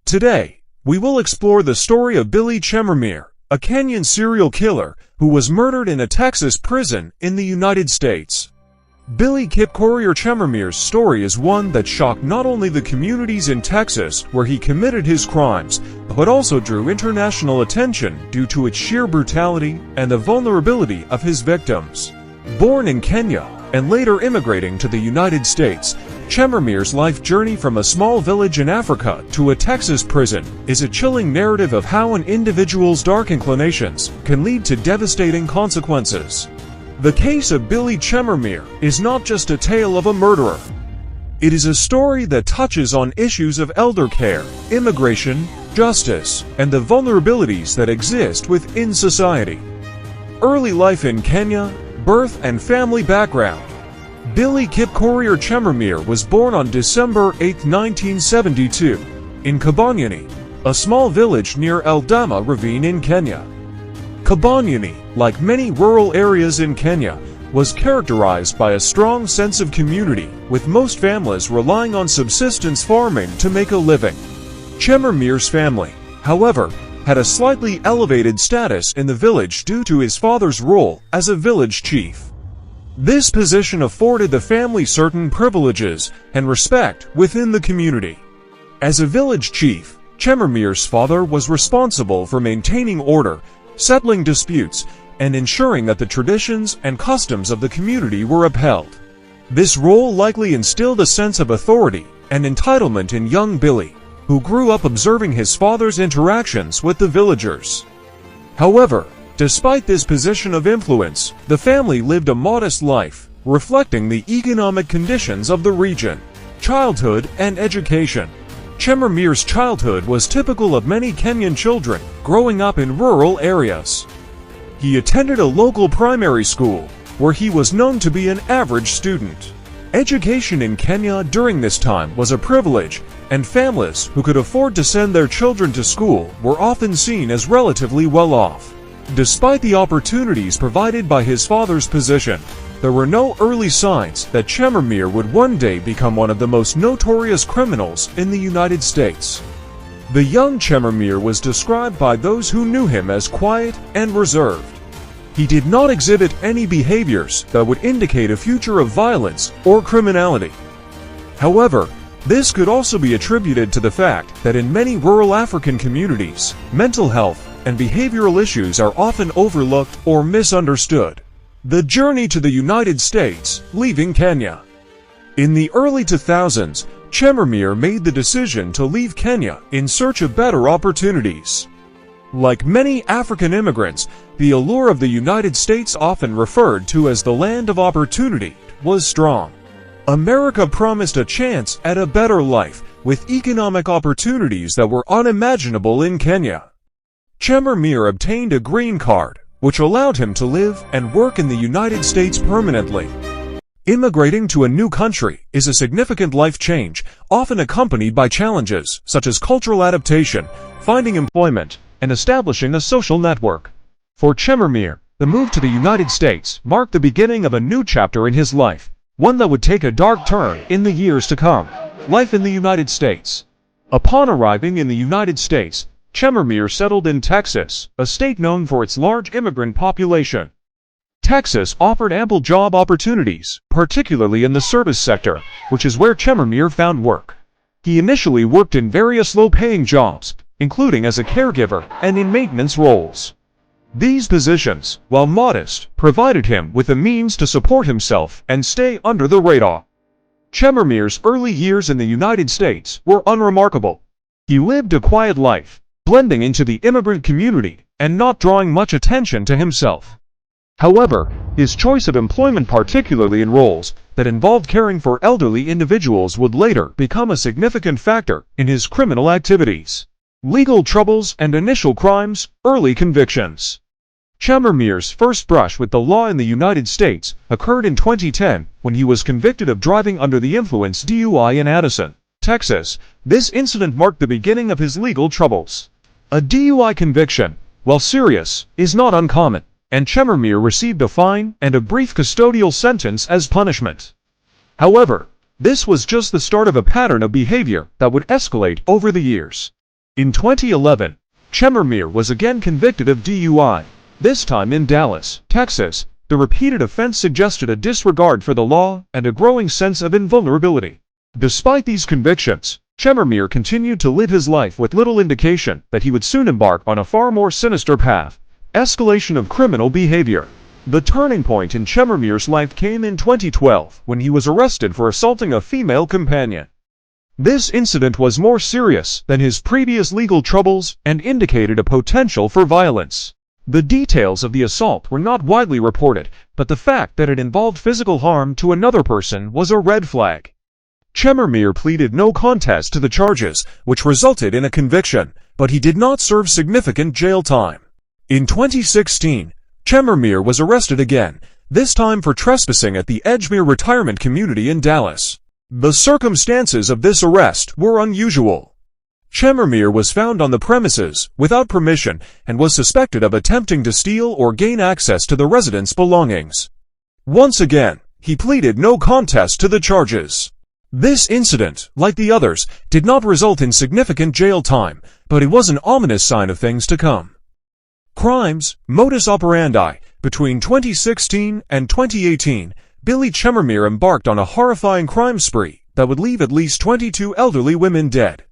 Today, we will explore the story of Billy Chemirmir, a Kenyan serial killer who was murdered in a Texas prison in the United States. Billy Kipkorir Chemirmir's story is one that shocked not only the communities in Texas where he committed his crimes, but also drew international attention due to its sheer brutality and the vulnerability of his victims. Born in Kenya and later immigrating to the United States, Chemirmir's life journey from a small village in Africa to a Texas prison is a chilling narrative of how an individual's dark inclinations can lead to devastating consequences. The case of Billy Chemirmir is not just a tale of a murderer. It is a story that touches on issues of elder care, immigration, justice, and the vulnerabilities that exist within society. Early life in Kenya, birth and family background. Billy Kipkorir Chemirmir was born on December 8, 1972, in Kabanyani, a small village near Eldama Ravine in Kenya. Kabanyani, like many rural areas in Kenya, was characterized by a strong sense of community, with most families relying on subsistence farming to make a living. Chemirmir's family, however, had a slightly elevated status in the village due to his father's role as a village chief. This position afforded the family certain privileges and respect within the community. As a village chief, Chemirmir's father was responsible for maintaining order, settling disputes, and ensuring that the traditions and customs of the community were upheld. This role likely instilled a sense of authority and entitlement in young Billy, who grew up observing his father's interactions with the villagers. However, despite this position of influence, the family lived a modest life, reflecting the economic conditions of the region. Childhood and education. Chemirmir's childhood was typical of many Kenyan children growing up in rural areas. He attended a local primary school, where he was known to be an average student. Education in Kenya during this time was a privilege, and families who could afford to send their children to school were often seen as relatively well off. Despite the opportunities provided by his father's position, there were no early signs that Chemirmir would one day become one of the most notorious criminals in the United States. The young Chemirmir was described by those who knew him as quiet and reserved. He did not exhibit any behaviors that would indicate a future of violence or criminality. However, this could also be attributed to the fact that in many rural African communities, mental health and behavioral issues are often overlooked or misunderstood. The journey to the United States, leaving Kenya. In the early 2000s, Chemirmir made the decision to leave Kenya in search of better opportunities. Like many African immigrants, the allure of the United States, often referred to as the land of opportunity, was strong. America promised a chance at a better life, with economic opportunities that were unimaginable in Kenya. Chemirmir obtained a green card, which allowed him to live and work in the United States permanently. Immigrating to a new country is a significant life change, often accompanied by challenges such as cultural adaptation, finding employment, and establishing a social network. For Chemirmir, the move to the United States marked the beginning of a new chapter in his life, one that would take a dark turn in the years to come. Life in the United States. Upon arriving in the United States, Chemirmir settled in Texas, a state known for its large immigrant population. Texas offered ample job opportunities, particularly in the service sector, which is where Chemirmir found work. He initially worked in various low-paying jobs, including as a caregiver and in maintenance roles. These positions, while modest, provided him with the means to support himself and stay under the radar. Chemirmir's early years in the United States were unremarkable. He lived a quiet life, blending into the immigrant community and not drawing much attention to himself. However, his choice of employment, particularly in roles that involved caring for elderly individuals, would later become a significant factor in his criminal activities. Legal troubles and initial crimes, early convictions. Chemirmir's first brush with the law in the United States occurred in 2010 when he was convicted of driving under the influence DUI in Addison, Texas. This incident marked the beginning of his legal troubles. A DUI conviction, while serious, is not uncommon, and Chemirmir received a fine and a brief custodial sentence as punishment. However, this was just the start of a pattern of behavior that would escalate over the years. In 2011, Chemirmir was again convicted of DUI, this time in Dallas, Texas. The repeated offense suggested a disregard for the law and a growing sense of invulnerability. Despite these convictions, Chemirmir continued to live his life with little indication that he would soon embark on a far more sinister path: escalation of criminal behavior. The turning point in Chemirmir's life came in 2012 when he was arrested for assaulting a female companion. This incident was more serious than his previous legal troubles and indicated a potential for violence. The details of the assault were not widely reported, but the fact that it involved physical harm to another person was a red flag. Chemirmir pleaded no contest to the charges, which resulted in a conviction, but he did not serve significant jail time. In 2016, Chemirmir was arrested again, this time for trespassing at the Edgemere retirement community in Dallas. The circumstances of this arrest were unusual. Chemirmir was found on the premises without permission and was suspected of attempting to steal or gain access to the residents' belongings. Once again, he pleaded no contest to the charges. This incident, like the others, did not result in significant jail time, but it was an ominous sign of things to come. Crimes, modus operandi. Between 2016 and 2018, Billy Chemirmir embarked on a horrifying crime spree that would leave at least 22 elderly women dead.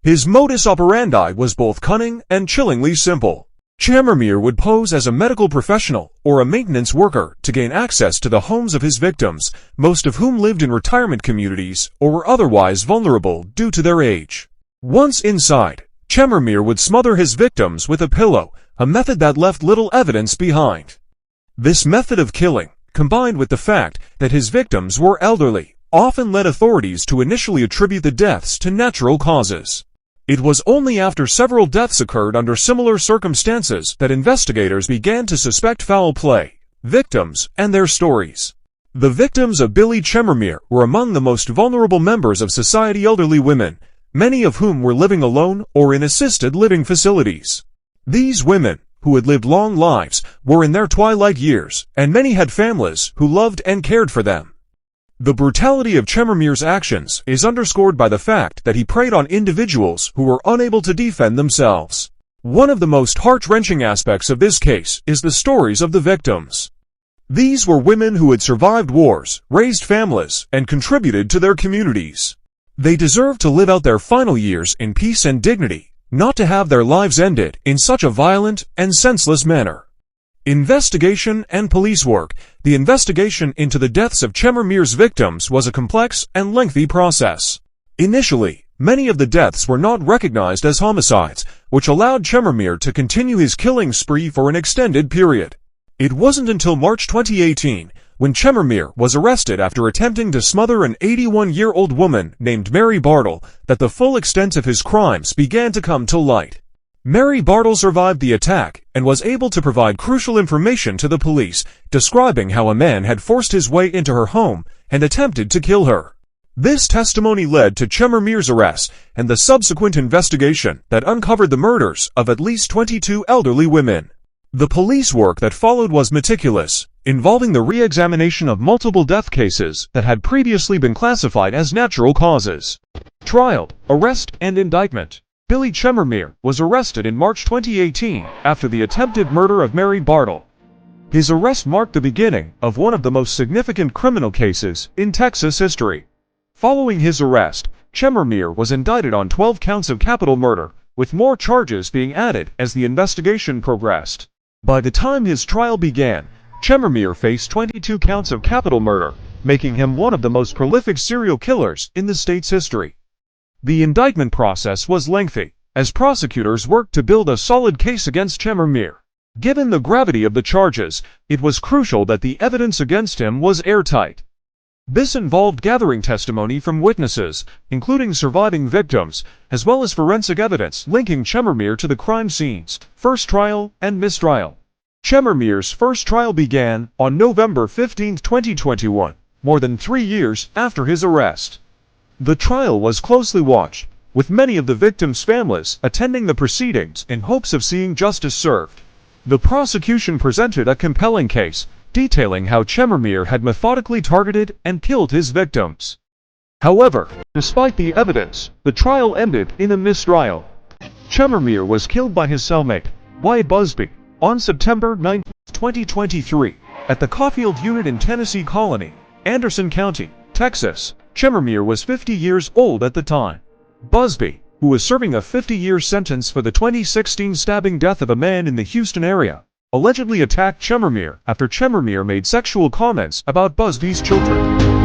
His modus operandi was both cunning and chillingly simple. Chemirmir would pose as a medical professional or a maintenance worker to gain access to the homes of his victims, most of whom lived in retirement communities or were otherwise vulnerable due to their age. Once inside, Chemirmir would smother his victims with a pillow, a method that left little evidence behind. This method of killing, combined with the fact that his victims were elderly, often led authorities to initially attribute the deaths to natural causes. It was only after several deaths occurred under similar circumstances that investigators began to suspect foul play, victims, and their stories. The victims of Billy Chemirmir were among the most vulnerable members of society: elderly women, many of whom were living alone or in assisted living facilities. These women, who had lived long lives, were in their twilight years, and many had families who loved and cared for them. The brutality of Chemirmir's actions is underscored by the fact that he preyed on individuals who were unable to defend themselves. One of the most heart-wrenching aspects of this case is the stories of the victims. These were women who had survived wars, raised families, and contributed to their communities. They deserved to live out their final years in peace and dignity, not to have their lives ended in such a violent and senseless manner. Investigation and police work. The investigation into the deaths of Chemirmir's victims was a complex and lengthy process. Initially, many of the deaths were not recognized as homicides, which allowed Chemirmir to continue his killing spree for an extended period. It wasn't until March 2018, when Chemirmir was arrested after attempting to smother an 81-year-old woman named Mary Bartle, that the full extent of his crimes began to come to light. Mary Bartle survived the attack and was able to provide crucial information to the police, describing how a man had forced his way into her home and attempted to kill her. This testimony led to Chemirmir's arrest and the subsequent investigation that uncovered the murders of at least 22 elderly women. The police work that followed was meticulous, involving the re-examination of multiple death cases that had previously been classified as natural causes. Trial, arrest, and indictment. Billy Chemirmir was arrested in March 2018 after the attempted murder of Mary Bartle. His arrest marked the beginning of one of the most significant criminal cases in Texas history. Following his arrest, Chemirmir was indicted on 12 counts of capital murder, with more charges being added as the investigation progressed. By the time his trial began, Chemirmir faced 22 counts of capital murder, making him one of the most prolific serial killers in the state's history. The indictment process was lengthy, as prosecutors worked to build a solid case against Chemirmir. Given the gravity of the charges, it was crucial that the evidence against him was airtight. This involved gathering testimony from witnesses, including surviving victims, as well as forensic evidence linking Chemirmir to the crime scenes, first trial, and mistrial. Chemirmir's first trial began on November 15, 2021, more than 3 years after his arrest. The trial was closely watched, with many of the victims' families attending the proceedings in hopes of seeing justice served. The prosecution presented a compelling case, detailing how Chemirmir had methodically targeted and killed his victims. However, despite the evidence, the trial ended in a mistrial. Chemirmir was killed by his cellmate, Wyatt Busby, on September 9, 2023, at the Caulfield Unit in Tennessee Colony, Anderson County, Texas. Chemirmir was 50 years old at the time. Busby, who was serving a 50-year sentence for the 2016 stabbing death of a man in the Houston area, allegedly attacked Chemirmir after Chemirmir made sexual comments about Busby's children.